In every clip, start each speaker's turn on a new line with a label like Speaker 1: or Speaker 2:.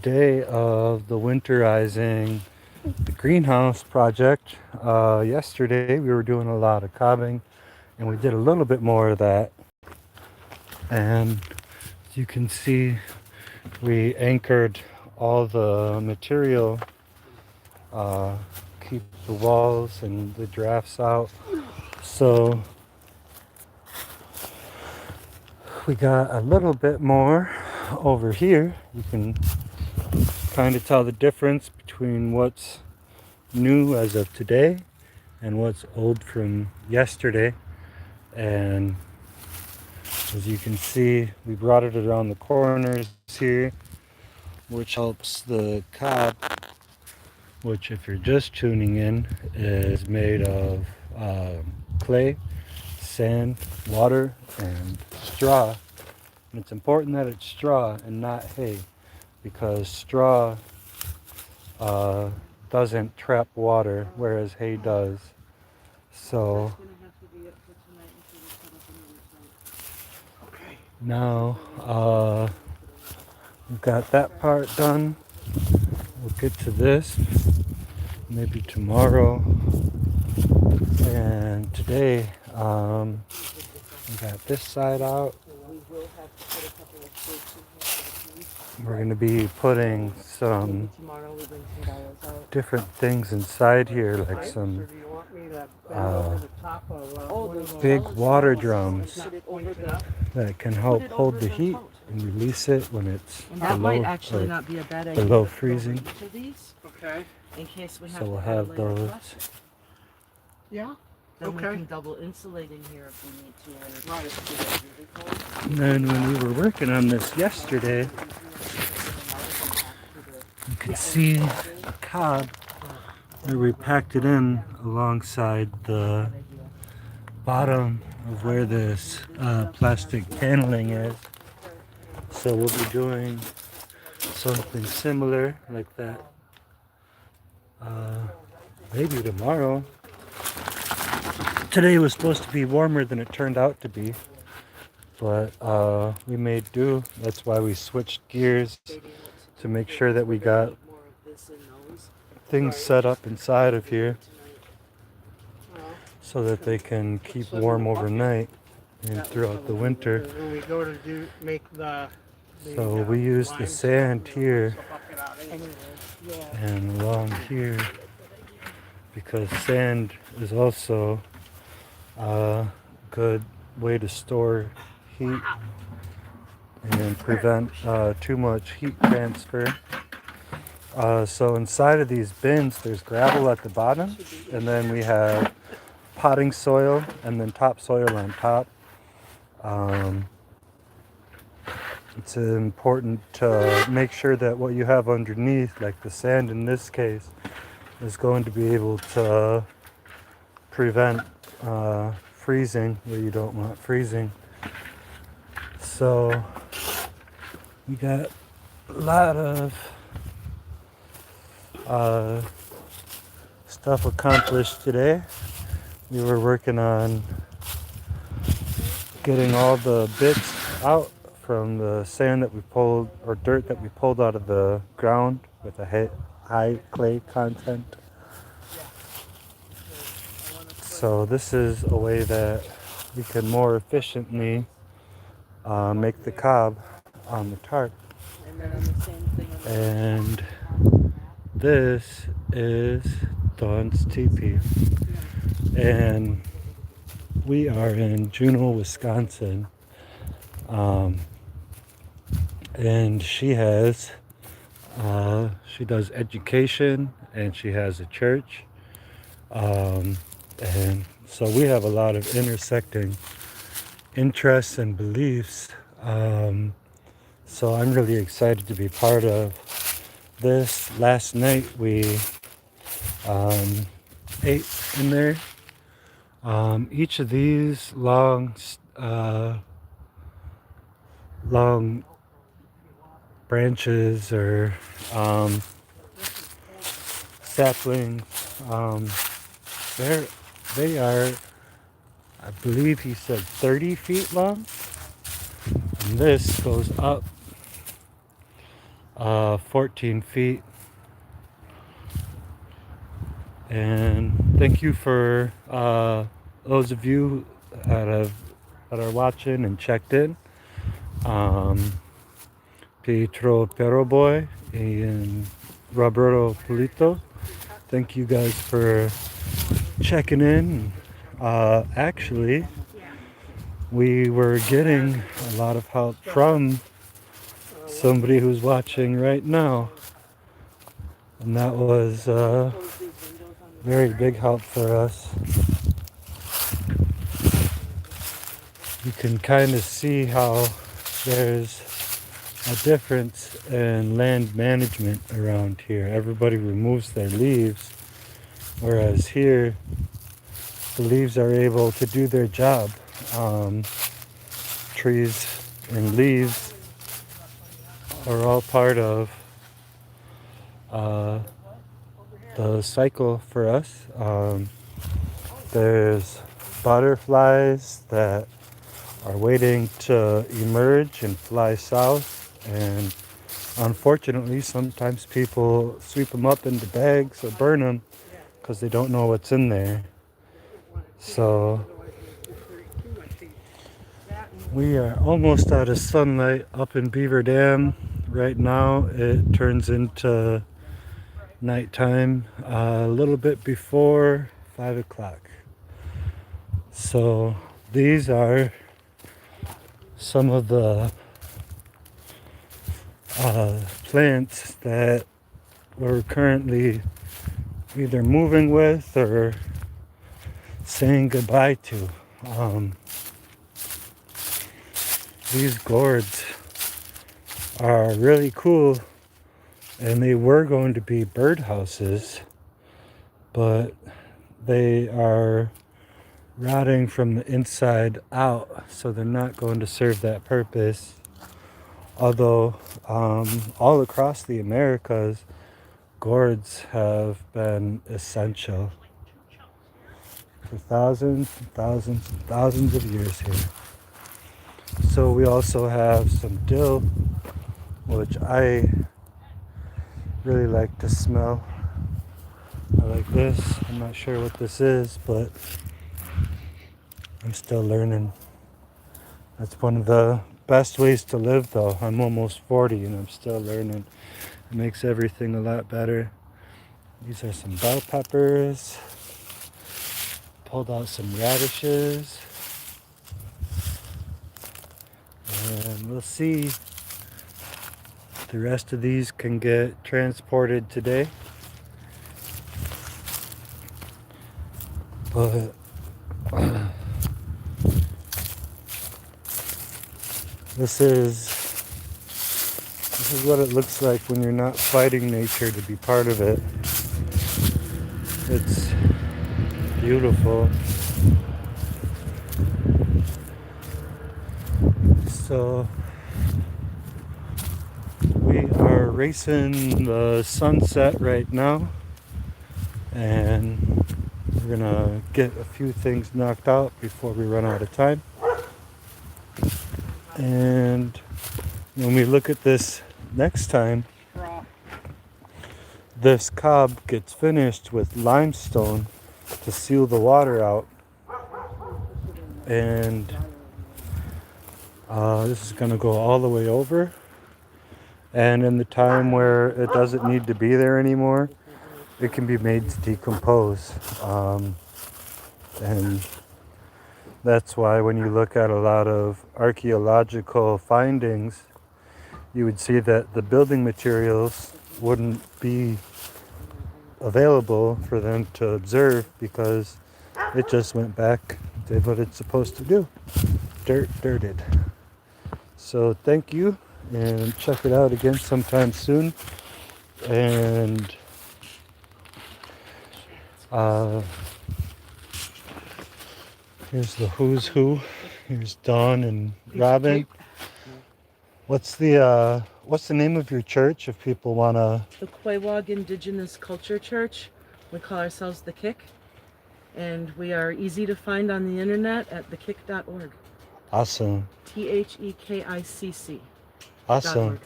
Speaker 1: day of the winterizing the greenhouse project. Yesterday we were doing a lot of cobbing and we did a little bit more of that. And as you can see, we anchored all the material, keep the walls and the drafts out. So we got a little bit more over here. You can kind of tell the difference between what's new as of today and what's old from yesterday. And as you can see, we brought it around the corners here, which helps the cob, which if you're just tuning in is made of clay, sand, water, and straw. And it's important that it's straw and not hay, because straw doesn't trap water, whereas hay does. So now we've got that part done. We'll get to this maybe tomorrow. And today we got this side out. We're going to be putting some different things inside here, like some big water drums that can help hold the heat and release it when it's below freezing. So we'll have those.
Speaker 2: Yeah.
Speaker 3: Then we can double insulate in here if we need to.
Speaker 1: And then when we were working on this yesterday, you could see the cob where we packed it in alongside the bottom of where this plastic paneling is. So we'll be doing something similar like that maybe tomorrow. Today was supposed to be warmer than it turned out to be, but we made do. That's why we switched gears to make sure that we got things set up inside of here so that they can keep warm overnight and throughout the winter. So we use the sand here and along here, because sand is also a good way to store heat and prevent too much heat transfer. So inside of these bins there's gravel at the bottom, and then we have potting soil and then topsoil on top. It's important to make sure that what you have underneath, like the sand in this case, is going to be able to prevent freezing where you don't want freezing. So we got a lot of stuff accomplished today. We were working on getting all the bits out from the sand that we pulled, or dirt that we pulled out of the ground with a high clay content. So this is a way that we can more efficiently make the cob on the tarp. And this is Dawn's teepee. And we are in Juneau, Wisconsin. And she does education, and she has a church. And so we have a lot of intersecting interests and beliefs. So I'm really excited to be part of this. Last night we ate in there. Each of these long branches or saplings, they are, I believe he said 30 feet long, and this goes up 14 feet. And thank you for those of you that are watching and checked in. Pietro Peroboy and Roberto Polito. Thank you guys for checking in. Actually, we were getting a lot of help from somebody who's watching right now. And that was very big help for us. You can kind of see how there's a difference in land management around here. Everybody removes their leaves, whereas here the leaves are able to do their job. Trees and leaves are all part of the cycle for us. There's butterflies that are waiting to emerge and fly south, and unfortunately sometimes people sweep them up into bags or burn them because they don't know what's in there. So we are almost out of sunlight up in Beaver Dam. Right now it turns into nighttime a little bit before 5 o'clock. So these are some of the plants that we're currently either moving with or saying goodbye to. These gourds are really cool, and they were going to be birdhouses, but they are rotting from the inside out, so they're not going to serve that purpose. Although all across the Americas, gourds have been essential for thousands and thousands and thousands of years here. So we also have some dill, which I really like to smell. I like this. I'm not sure what this is, but I'm still learning. That's one of the best ways to live, though. I'm almost 40 and I'm still learning. It makes everything a lot better. These are some bell peppers. Pulled out some radishes. And we'll see if the rest of these can get transported today. But this is what it looks like when you're not fighting nature to be part of it. It's beautiful. So we are racing the sunset right now, and we're gonna get a few things knocked out before we run out of time. And when we look at this next time, this cob gets finished with limestone to seal the water out, and this is going to go all the way over. And in the time where it doesn't need to be there anymore, it can be made to decompose. And that's why when you look at a lot of archaeological findings, you would see that the building materials wouldn't be available for them to observe because it just went back, did what it's supposed to do. Dirted. So thank you, and check it out again sometime soon. And here's the who's who. Here's Dawn and Robin. What's the name of your church if people wanna?
Speaker 3: The Quaywog Indigenous Culture Church. We call ourselves The Kick, and we are easy to find on the internet at thekick.org.
Speaker 1: Awesome.
Speaker 3: THEKICC.
Speaker 1: Awesome.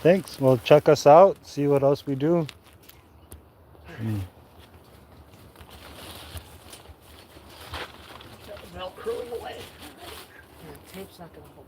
Speaker 1: Thanks. Well, check us out. See what else we do.
Speaker 2: Velcroing away.
Speaker 3: Yeah, tape's not gonna hold.